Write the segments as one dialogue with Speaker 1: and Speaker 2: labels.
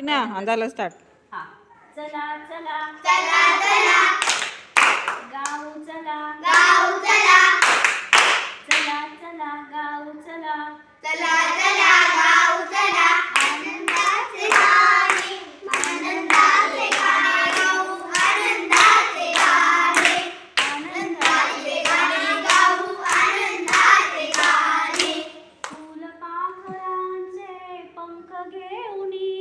Speaker 1: ना झालं स्टार्ट.
Speaker 2: हा. चला चला
Speaker 3: चला चला
Speaker 2: गाऊ चला
Speaker 3: गाऊ चला
Speaker 2: चला चला गाऊ चला
Speaker 3: चला चला गाऊ चला आनंदाचे गाणे आनंदाचे गाणे गाऊ आनंदाचे गाणे आनंदाचे गाणे गाऊ आनंदाचे गाणे
Speaker 2: फुलपाखरांचे पंख घेऊनी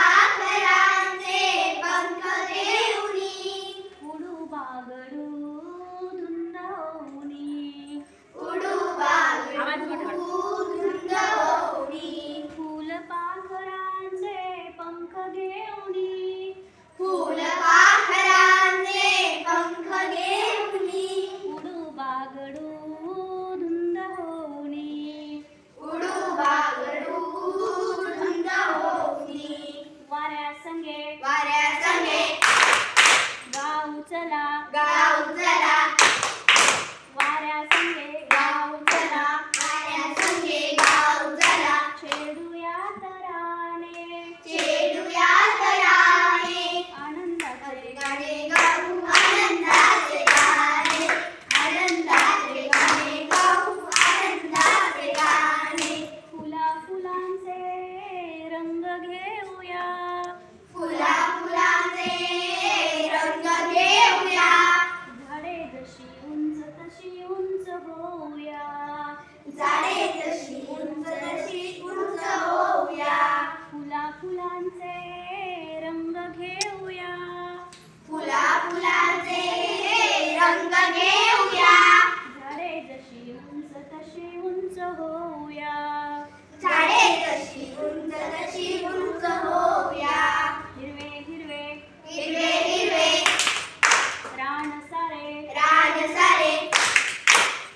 Speaker 3: फुलपाखरांचे पंख घेऊनी
Speaker 2: उडू बागडू धुंद होऊनी
Speaker 3: उडू बागडू धुंद होऊनी
Speaker 2: फुलपाखरांचे पंख घेऊनी
Speaker 3: फुलपाखरांचे पंख घेऊनी
Speaker 2: उडू बागडू धुंद होऊनी
Speaker 3: उडू बागडू धुंद होऊनी
Speaker 2: वाऱ्या संगे
Speaker 3: वाऱ्यासंगे
Speaker 2: गाऊ चला
Speaker 3: गाऊ चला
Speaker 2: वाऱ्या संगे गाऊ चला
Speaker 3: वाऱ्यासंगे गाऊ चला
Speaker 2: छेडूया तराने
Speaker 3: चेडूया तराने
Speaker 2: आनंदाचे
Speaker 3: गाणे गाऊ आनंदाचे गाणे आनंदाचे गाणे गाऊ आनंदाचे गाणे
Speaker 2: फुला फुलांचे रंग घेऊया
Speaker 3: फुला फुलांचे रंग घेऊया
Speaker 2: झाडे जशी उंच तशी उंच होऊया
Speaker 3: झाडे जशी उंच तशी उंच होऊया
Speaker 2: फुला फुलांचे रंग घेऊया
Speaker 3: फुला फुलांचे रंग घेऊया
Speaker 2: झाडे जशी उंच तशी उंच होऊया
Speaker 3: झाडे जशी उंच तशी उंच होऊया
Speaker 2: हिरवे हिरवे
Speaker 3: हिरवे हिरवे
Speaker 2: रान सारे
Speaker 3: रान सारे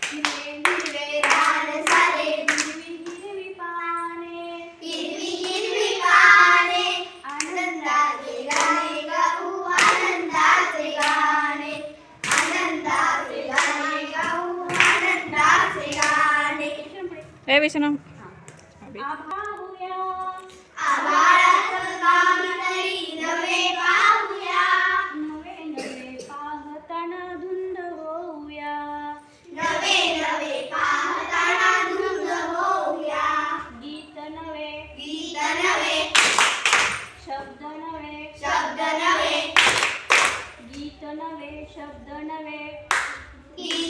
Speaker 2: हिरवे
Speaker 3: हिरवे रान सारे
Speaker 2: हिरवी हिरवी पाने
Speaker 3: हिरवी हिरवी पाने
Speaker 2: आनंदाचे
Speaker 3: आनंदाचे गाणे गाऊ आनंदाचे गाणे आनंदाचे गाणे गाऊ आनंदाचे गाणे
Speaker 1: ए विष्णू
Speaker 2: आभाऊया
Speaker 3: आभाळात काहीतरी नवे पाहूया
Speaker 2: नवे नवे पाहताना धुंद होऊया
Speaker 3: नवे नवे पाहताना धुंद होऊया
Speaker 2: गीत नवे
Speaker 3: गीत नवे
Speaker 2: शब्द नवे
Speaker 3: शब्द नवे
Speaker 2: गीत नवे शब्द नवे
Speaker 3: गीत